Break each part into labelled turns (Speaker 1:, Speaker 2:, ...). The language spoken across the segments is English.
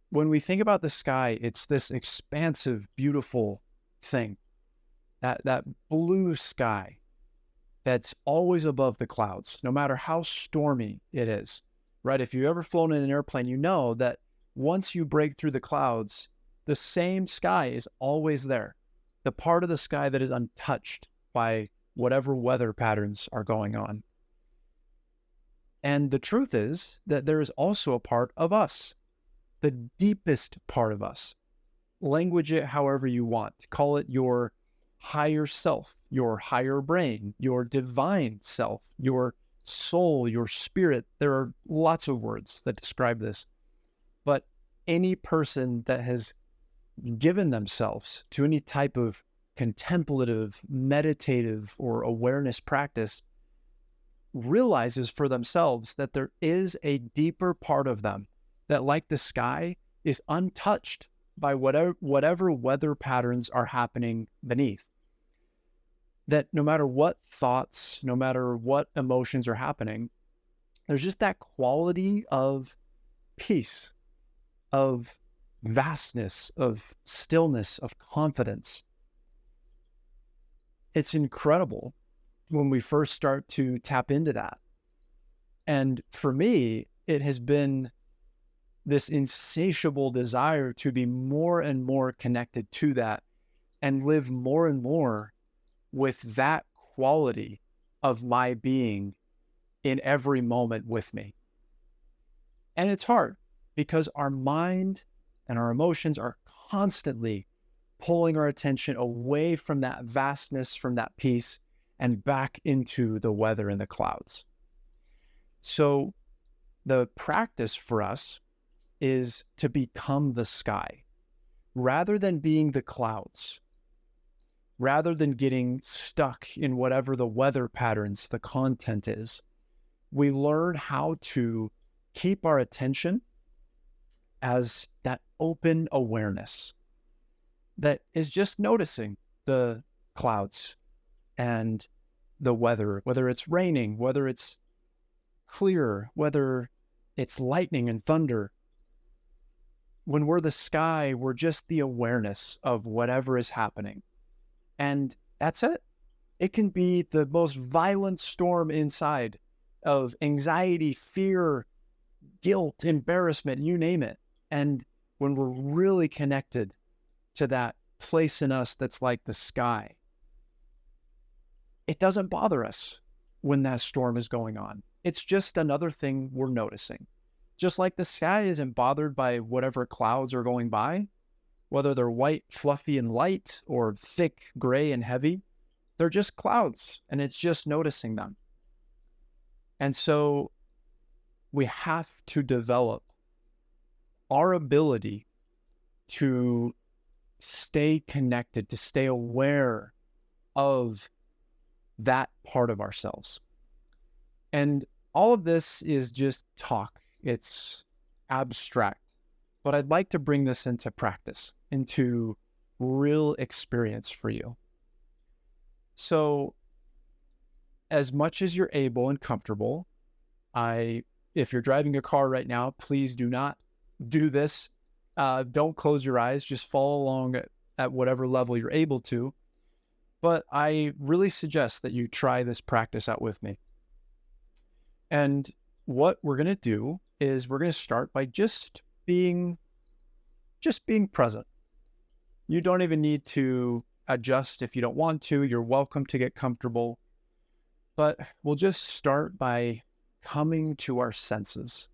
Speaker 1: when we think about the sky, it's this expansive, beautiful thing, that blue sky that's always above the clouds, no matter how stormy it is, right? If you've ever flown in an airplane, you know that once you break through the clouds, the same sky is always there. The part of the sky that is untouched by whatever weather patterns are going on. And the truth is that there is also a part of us, the deepest part of us. Language it however you want. Call it your higher self, your higher brain, your divine self, your soul, your spirit. There are lots of words that describe this. But any person that has given themselves to any type of contemplative, meditative, or awareness practice realizes for themselves that there is a deeper part of them that, like the sky, is untouched by whatever weather patterns are happening beneath. That no matter what thoughts, no matter what emotions are happening, there's just that quality of peace, of vastness, of stillness, of confidence. It's incredible when we first start to tap into that. And for me, it has been this insatiable desire to be more and more connected to that and live more and more with that quality of my being in every moment with me. And it's hard because our mind and our emotions are constantly pulling our attention away from that vastness, from that peace, and back into the weather and the clouds. So the practice for us is to become the sky rather than being the clouds, rather than getting stuck in whatever the weather patterns, the content is. We learn how to keep our attention as that open awareness that is just noticing the clouds and the weather, whether it's raining, whether it's clear, whether it's lightning and thunder. When we're the sky, we're just the awareness of whatever is happening. And that's it. It can be the most violent storm inside of anxiety, fear, guilt, embarrassment, you name it. And when we're really connected to that place in us that's like the sky, it doesn't bother us when that storm is going on. It's just another thing we're noticing. Just like the sky isn't bothered by whatever clouds are going by, whether they're white, fluffy, and light, or thick, gray, and heavy, they're just clouds, and it's just noticing them. And so we have to develop our ability to stay connected, to stay aware of that part of ourselves. And all of this is just talk. It's abstract. But I'd like to bring this into practice, into real experience for you. So as much as you're able and comfortable, if you're driving a car right now, please do not do this. Don't close your eyes. Just follow along at whatever level you're able to. But I really suggest that you try this practice out with me. And what we're going to do is we're going to start by just being present. You don't even need to adjust if you don't want to. You're welcome to get comfortable. But we'll just start by coming to our senses.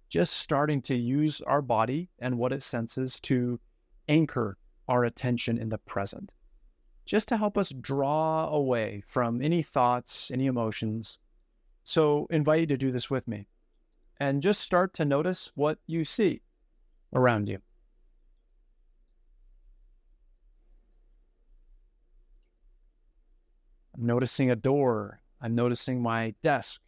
Speaker 1: Just starting to use our body and what it senses to anchor our attention in the present. Just to help us draw away from any thoughts, any emotions. So invite you to do this with me. And just start to notice what you see around you. I'm noticing a door. I'm noticing my desk.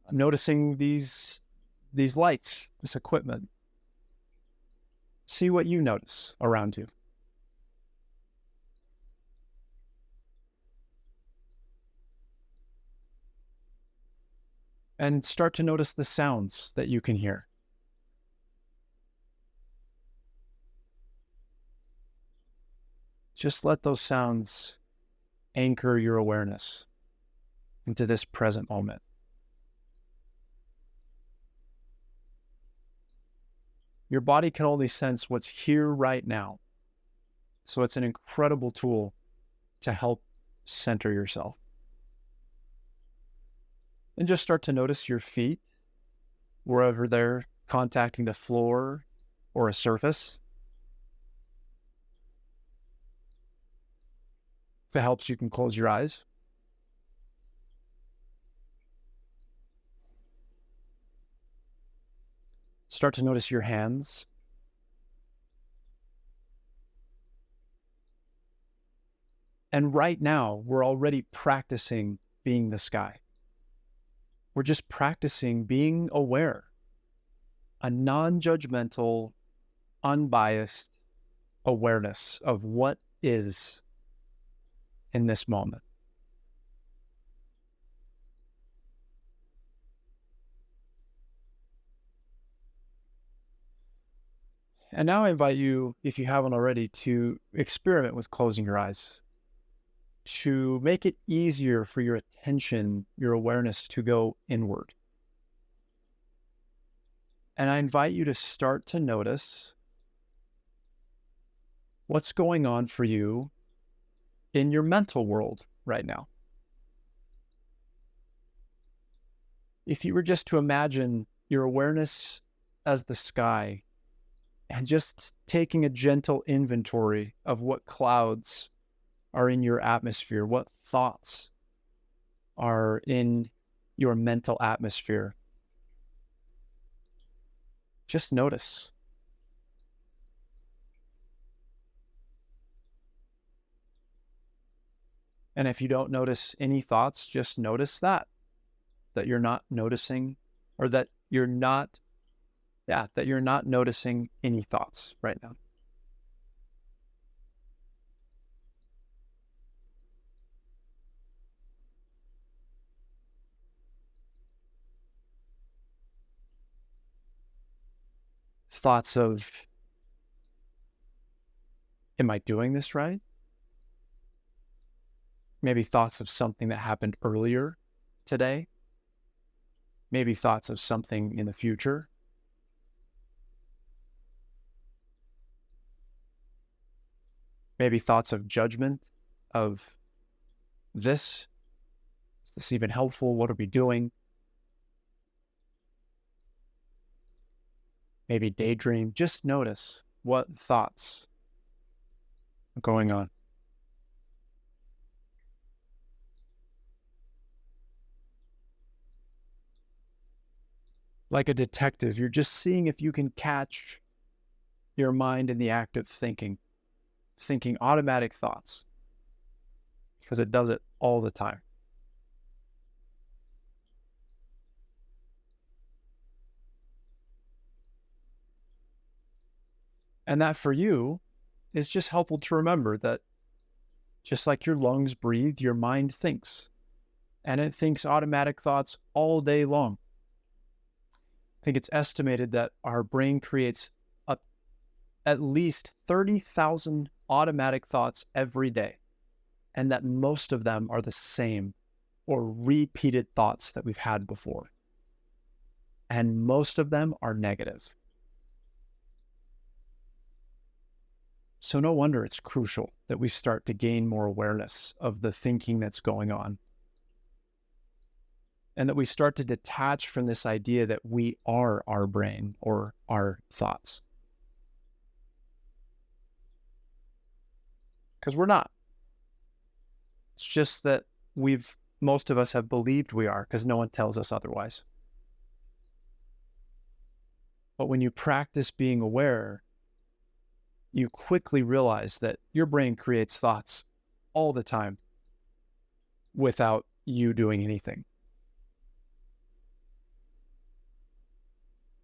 Speaker 1: I'm noticing these lights, this equipment. See what you notice around you. And start to notice the sounds that you can hear. Just let those sounds anchor your awareness into this present moment. Your body can only sense what's here right now. So it's an incredible tool to help center yourself. And just start to notice your feet, wherever they're contacting the floor or a surface. If it helps, you can close your eyes. Start to notice your hands. And right now, we're already practicing being the sky. We're just practicing being aware, a non-judgmental, unbiased awareness of what is in this moment. And now I invite you, if you haven't already, to experiment with closing your eyes, to make it easier for your attention, your awareness to go inward. And I invite you to start to notice what's going on for you in your mental world right now. If you were just to imagine your awareness as the sky and just taking a gentle inventory of what clouds are in your atmosphere, what thoughts are in your mental atmosphere. Just notice. And if you don't notice any thoughts, just notice that you're not noticing, or that you're not noticing any thoughts right now. Thoughts of, am I doing this right? Maybe thoughts of something that happened earlier today. Maybe thoughts of something in the future. Maybe thoughts of judgment of this. Is this even helpful? What are we doing? Maybe daydream. Just notice what thoughts are going on. Like a detective, you're just seeing if you can catch your mind in the act of thinking automatic thoughts, because it does it all the time. And that for you is just helpful to remember that just like your lungs breathe, your mind thinks, and it thinks automatic thoughts all day long. I think it's estimated that our brain creates at least 30,000 automatic thoughts every day, and that most of them are the same or repeated thoughts that we've had before. And most of them are negative. So no wonder it's crucial that we start to gain more awareness of the thinking that's going on, and that we start to detach from this idea that we are our brain or our thoughts. Because we're not. It's just that most of us have believed we are, because no one tells us otherwise. But when you practice being aware, you quickly realize that your brain creates thoughts all the time without you doing anything.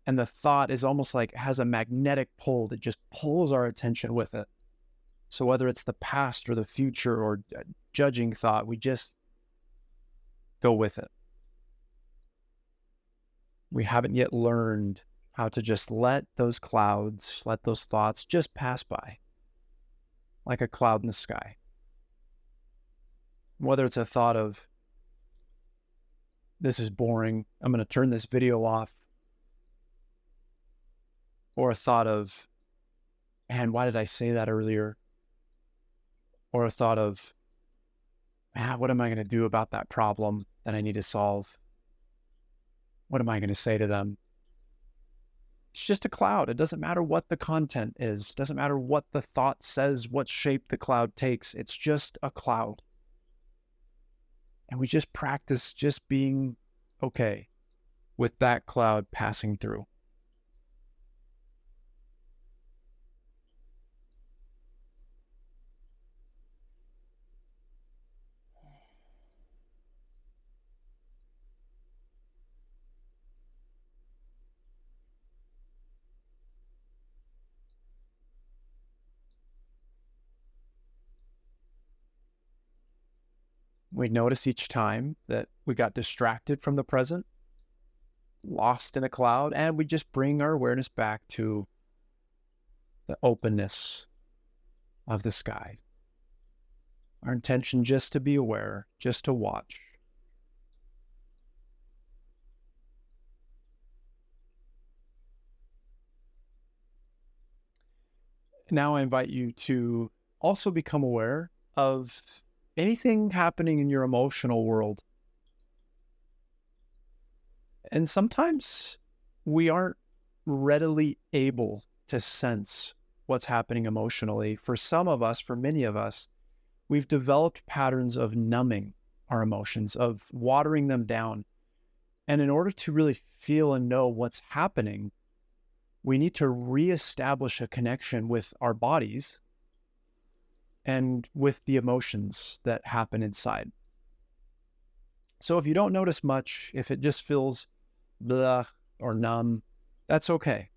Speaker 1: And the thought is almost like has a magnetic pull that just pulls our attention with it. So whether it's the past or the future or judging thought, we just go with it. We haven't yet learned how to just let those clouds, let those thoughts just pass by. like a cloud in the sky. Whether it's a thought of, this is boring, I'm going to turn this video off, or a thought of, man, why did I say that earlier? Or a thought of, man, what am I going to do about that problem that I need to solve? What am I going to say to them? It's just a cloud. It doesn't matter what the content is. It doesn't matter what the thought says, what shape the cloud takes. It's just a cloud. And we just practice just being okay with that cloud passing through. We notice each time that we got distracted from the present, lost in a cloud, and we just bring our awareness back to the openness of the sky. Our intention just to be aware, just to watch. Now I invite you to also become aware of anything happening in your emotional world. And sometimes we aren't readily able to sense what's happening emotionally. For some of us, for many of us, we've developed patterns of numbing our emotions, of watering them down. And in order to really feel and know what's happening, we need to reestablish a connection with our bodies and with the emotions that happen inside. So if you don't notice much, if it just feels blah or numb, that's okay.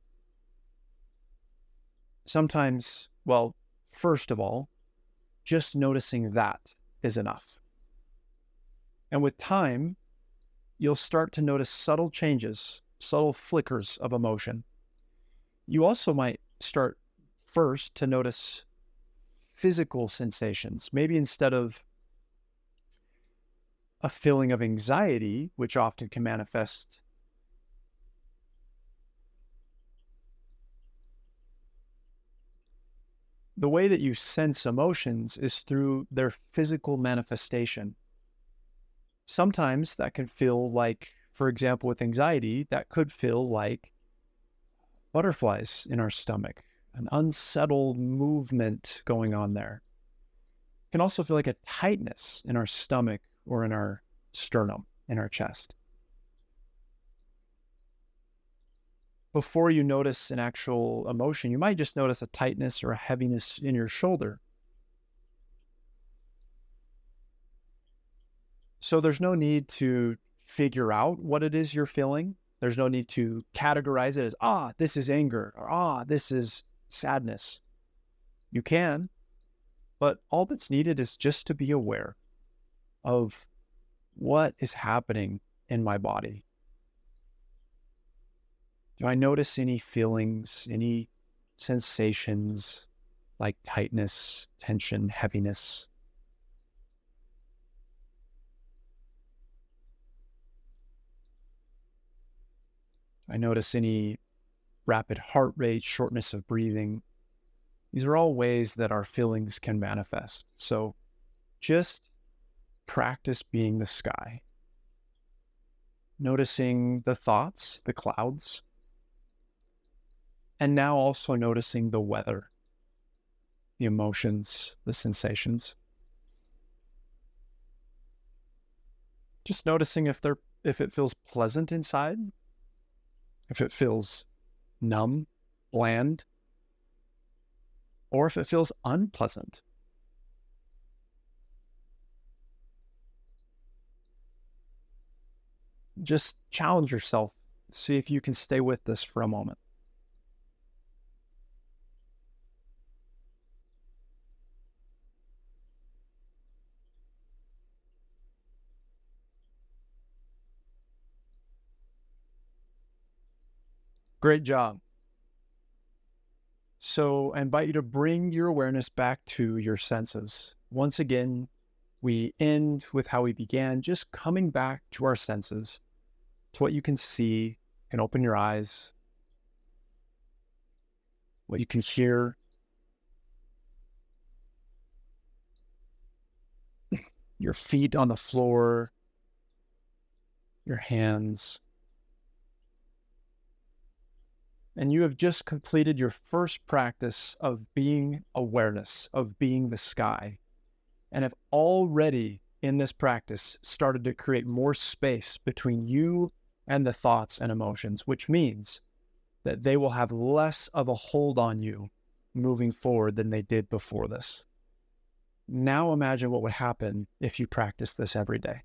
Speaker 1: Sometimes, well, first of all, just noticing that is enough. And with time, you'll start to notice subtle changes, subtle flickers of emotion. You also might start first to notice physical sensations. Maybe instead of a feeling of anxiety, which often can manifest the way that you sense emotions is through their physical manifestation. Sometimes that can feel like, for example, with anxiety, that could feel like butterflies in our stomach, an unsettled movement going on there. It can also feel like a tightness in our stomach or in our sternum, in our chest. Before you notice an actual emotion, you might just notice a tightness or a heaviness in your shoulder. So there's no need to figure out what it is you're feeling. There's no need to categorize it as, this is anger, or this is sadness. You can, but all that's needed is just to be aware of what is happening in my body. Do I notice any feelings, any sensations like tightness, tension, heaviness? Do I notice any rapid heart rate, shortness of breathing? These are all ways that our feelings can manifest. So just practice being the sky, noticing the thoughts, the clouds, and now also noticing the weather, the emotions, the sensations. Just noticing if it feels pleasant inside, if it feels numb, bland, or if it feels unpleasant. Just challenge yourself. See if you can stay with this for a moment. Great job. So I invite you to bring your awareness back to your senses. Once again, we end with how we began, just coming back to our senses, to what you can see. You can open your eyes, what you can hear, your feet on the floor, your hands. And you have just completed your first practice of being awareness, of being the sky, and have already in this practice started to create more space between you and the thoughts and emotions, which means that they will have less of a hold on you moving forward than they did before this. Now imagine what would happen if you practice this every day.